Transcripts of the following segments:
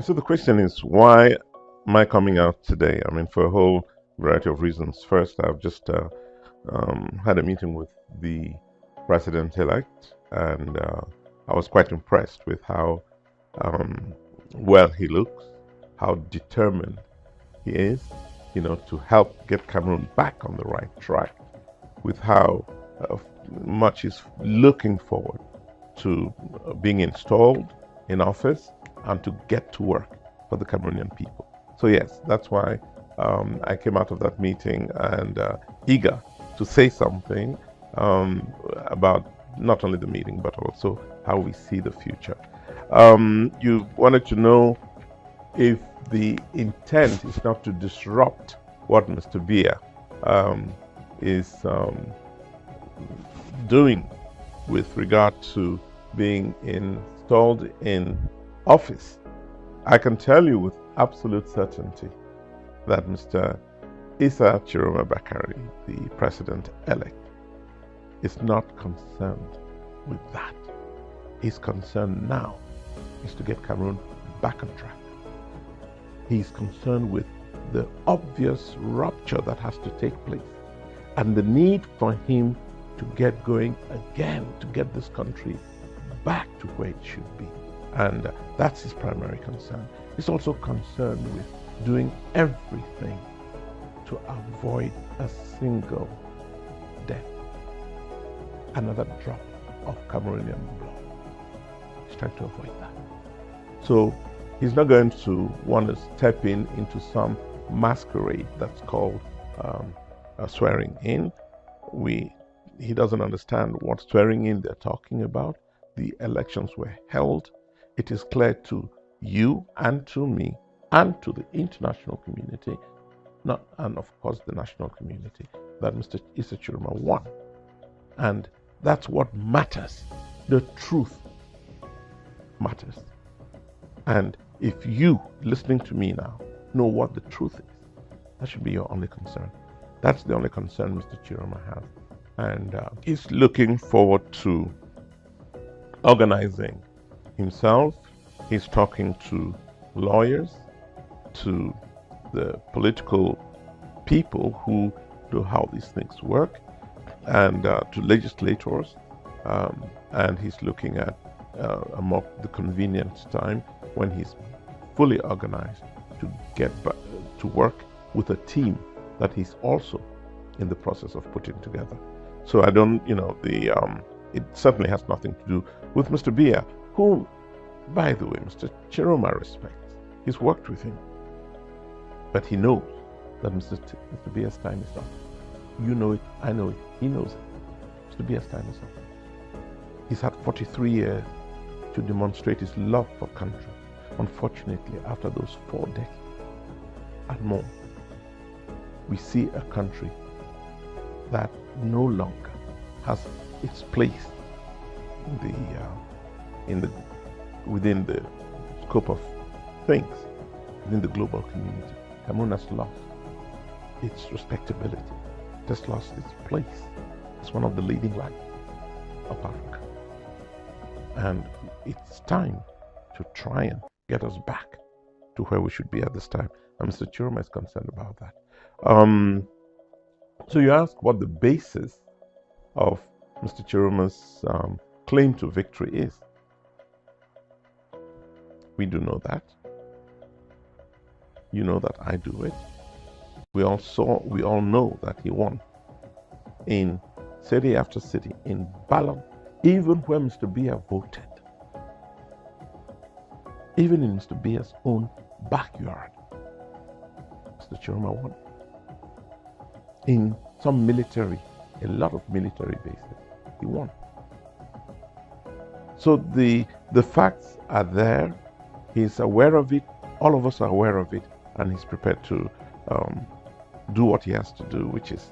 So the question is, why am I coming out today? I mean, for a whole variety of reasons. First, I've just had a meeting with the president-elect, and I was quite impressed with how well he looks, how determined he is, to help get Cameroon back on the right track, with how much he's looking forward to being installed in office and to get to work for the Cameroonian people. So yes, that's why I came out of that meeting and eager to say something about not only the meeting, but also how we see the future. You wanted to know if the intent is not to disrupt what Mr. Biya is doing with regard to being installed in office. I can tell you with absolute certainty that Mr. Issa Tchiroma Bakary, the president-elect, is not concerned with that. His concern now is to get Cameroon back on track. He's concerned with the obvious rupture that has to take place and the need for him to get going again, to get this country back to where it should be. And that's his primary concern. He's also concerned with doing everything to avoid a single death, another drop of Cameroonian blood. He's trying to avoid that. So he's not going to want to step into some masquerade that's called a swearing in. He doesn't understand what swearing in they're talking about. The elections were held. It is clear to you and to me and to the international community, and of course the national community, that Mr. Issa Tchiroma won. And that's what matters. The truth matters. And if you, listening to me now, know what the truth is, that should be your only concern. That's the only concern Mr. Tchiroma has. And he's looking forward to organizing himself. He's talking to lawyers, to the political people who know how these things work, and to legislators. And he's looking at the convenient time when he's fully organized to get back to work with a team that he's also in the process of putting together. So I don't, it certainly has nothing to do with Mr. Biya, whom, by the way, Mr. Tchiroma respects. He's worked with him. But he knows that Mr. Biya's time is up. You know it, I know it, he knows it. Mr. Biya's time is up. He's had 43 years to demonstrate his love for country. Unfortunately, after those 4 decades and more, we see a country that no longer has its place within the scope of things, within the global community. Cameroon has lost its respectability. It has lost its place as one of the leading lights of Africa. And it's time to try and get us back to where we should be at this time. And Mr. Tchiroma is concerned about that. So you ask what the basis of Mr. Tchiroma's claim to victory is. We do know that. You know that I do it. We all know that he won in city after city, in ballot, even where Mr. Biya voted. Even in Mr. Biya's own backyard, Mr. Tchiroma won. In some a lot of military bases, he won. So the facts are there. He's aware of it. All of us are aware of it, and he's prepared to do what he has to do, which is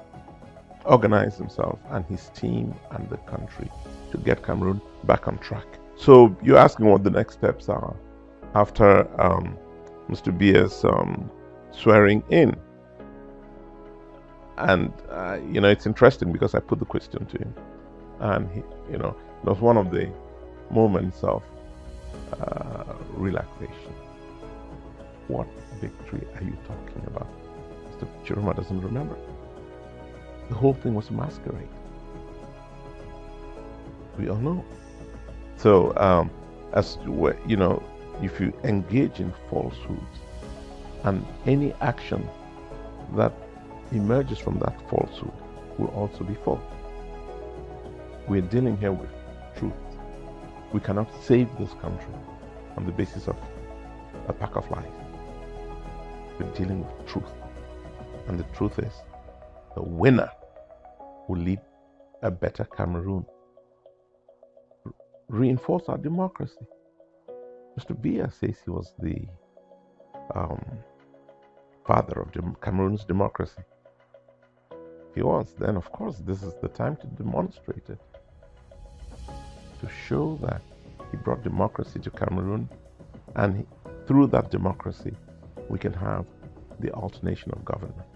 organize himself and his team and the country to get Cameroon back on track. So you're asking what the next steps are after Mr. Biya's swearing in. And, it's interesting because I put the question to him. And, it was one of the moments of relaxation. What victory are you talking about? Mr. Tchiroma doesn't remember. The whole thing was a masquerade. We all know. So, if you engage in falsehoods and any action that emerges from that falsehood will also be false. We're dealing here with truth. We cannot save this country on the basis of a pack of lies. We're dealing with truth. And the truth is, the winner will lead a better Cameroon. Reinforce our democracy. Mr. Biya says he was the father of Cameroon's democracy. If he was, then of course this is the time to demonstrate it. To show that he brought democracy to Cameroon, and through that democracy we can have the alternation of government.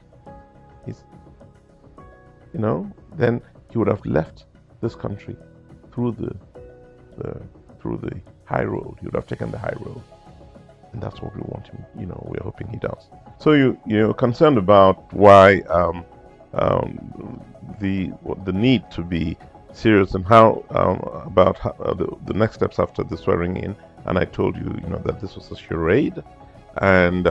Then he would have left this country through the high road. He would have taken the high road, and that's what we want him. We're hoping he does. So you're concerned about why the need to be serious and how about the next steps after the swearing in. And I told you, that this was a charade, and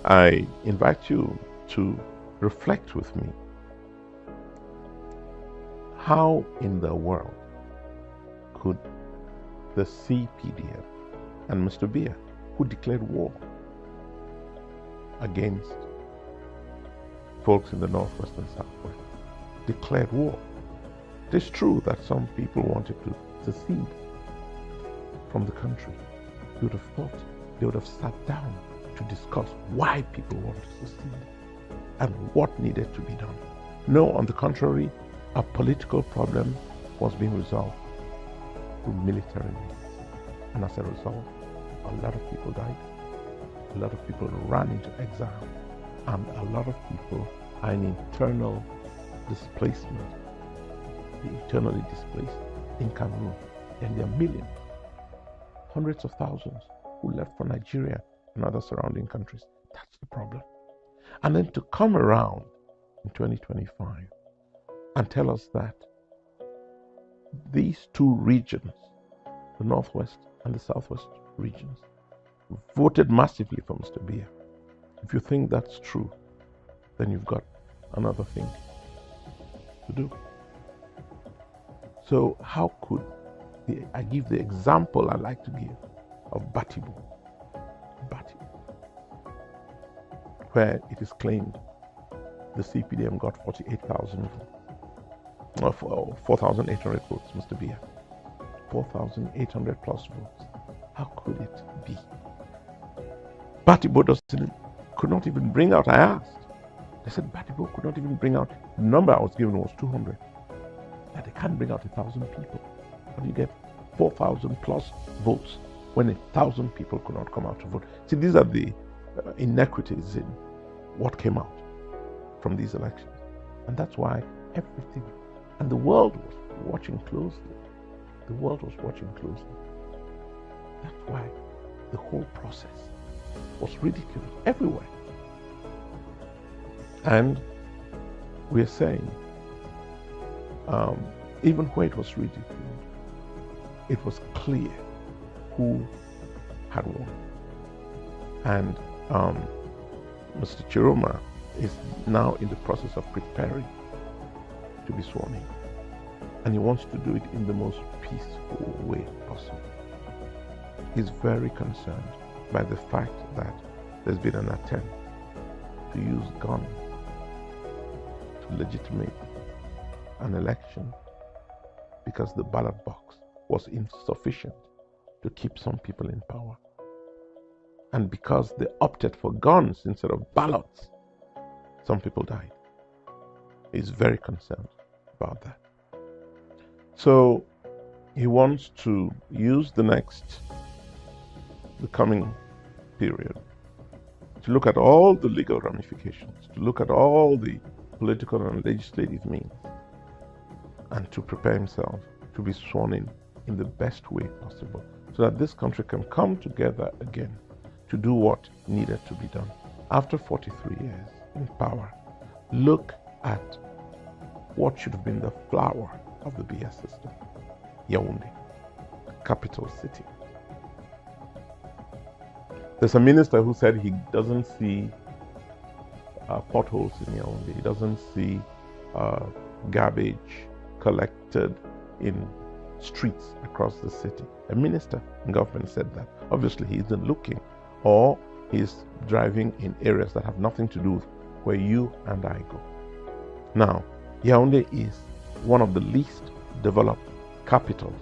I invite you to reflect with me. How in the world could the CPDM and Mr. Biya, who declared war against folks in the Northwest and Southwest, declared war? It is true that some people wanted to secede from the country. You would have thought they would have sat down to discuss why people want to secede and what needed to be done. No, on the contrary, a political problem was being resolved through military means. And as a result, a lot of people died. A lot of people ran into exile. And a lot of people are in internal displacement. The internally displaced in Cameroon. And there are millions, hundreds of thousands who left for Nigeria and other surrounding countries. That's the problem. And then to come around in 2025 and tell us that these two regions, the Northwest and the Southwest regions, voted massively for Mr. Biya. If you think that's true, then you've got another thing to do. So how could I give the example I like to give of Batibo, where it is claimed the CPDM got 48,000 votes, 4,800 votes, Mr. Biya, 4,800 plus votes. How could it be? Batibo could not even bring out, I asked. They said Batibo could not even bring out, the number I was given was 200. That they can't bring out 1,000 people. How do you get 4,000 plus votes when 1,000 people could not come out to vote? See, these are the inequities in what came out from these elections. And that's why everything, and the world was watching closely. The world was watching closely. That's why the whole process was ridiculed everywhere. And we're saying, even where it was ridiculed, it was clear who had won. And Mr. Tchiroma is now in the process of preparing to be sworn in. And he wants to do it in the most peaceful way possible. He's very concerned by the fact that there's been an attempt to use guns to legitimate an election because the ballot box was insufficient to keep some people in power. And because they opted for guns instead of ballots, some people died. He's very concerned about that. So he wants to use the coming period to look at all the legal ramifications, to look at all the political and legislative means, and to prepare himself to be sworn in the best way possible, so that this country can come together again to do what needed to be done. After 43 years in power, look at what should have been the flower of the BS system. Yaoundé, capital city. There's a minister who said he doesn't see potholes in Yaoundé. He doesn't see garbage collected in streets across the city. A minister in government said that. Obviously, he isn't looking, or he's driving in areas that have nothing to do with where you and I go. Now, Yaoundé is one of the least developed capitals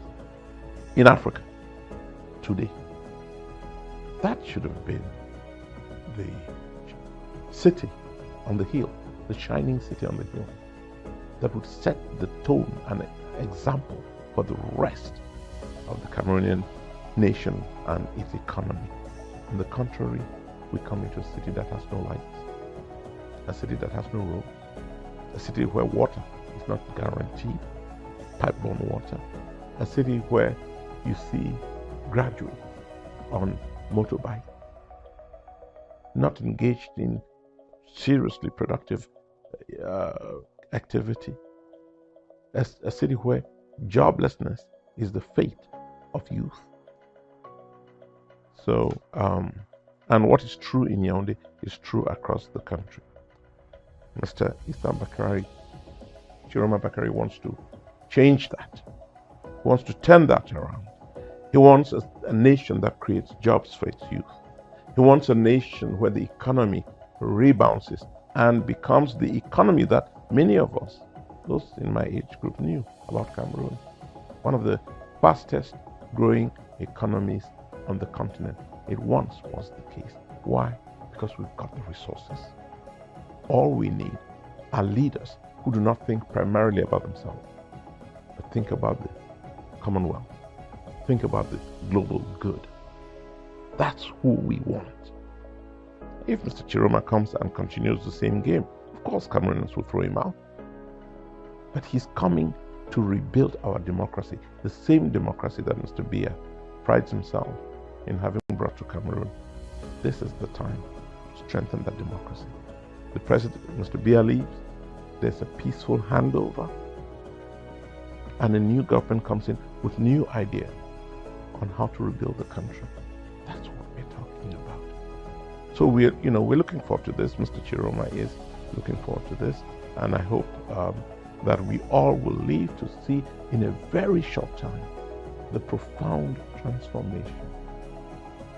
in Africa today. That should have been the city on the hill, the shining city on the hill, that would set the tone and example for the rest of the Cameroonian nation and its economy. On the contrary, we come into a city that has no lights, a city that has no roads, a city where water is not guaranteed, pipe-borne water, a city where you see graduates on motorbike, not engaged in seriously productive activity, a city where joblessness is the fate of youth. So, and what is true in Yaoundé is true across the country. Mr. Issa Bakary, Tchiroma Bakary wants to change that. He wants to turn that around. He wants a nation that creates jobs for its youth. He wants a nation where the economy rebounds and becomes the economy that many of us, those in my age group, knew about Cameroon. One of the fastest growing economies on the continent. It once was the case. Why? Because we've got the resources. All we need are leaders who do not think primarily about themselves, but think about the Commonwealth. Think about the global good. That's who we want. If Mr. Tchiroma comes and continues the same game, of course Cameroonians will throw him out. But he's coming to rebuild our democracy, the same democracy that Mr. Biya prides himself in having brought to Cameroon. This is the time to strengthen that democracy. The president, Mr. Biya, leaves. There's a peaceful handover, and a new government comes in with new ideas on how to rebuild the country. That's what we're talking about. So we're looking forward to this. Mr. Tchiroma is looking forward to this, and I hope that we all will live to see in a very short time the profound transformation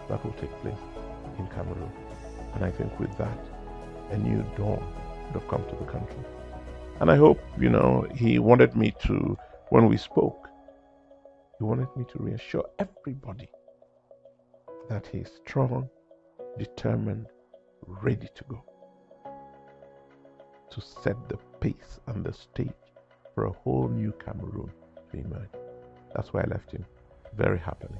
that will take place in Cameroon. And I think with that, a new dawn would have come to the country. And I hope, he wanted me to, when we spoke, he wanted me to reassure everybody that he's strong, determined, ready to go, to set the pace and the stage for a whole new Cameroon to emerge. That's why I left him very happily.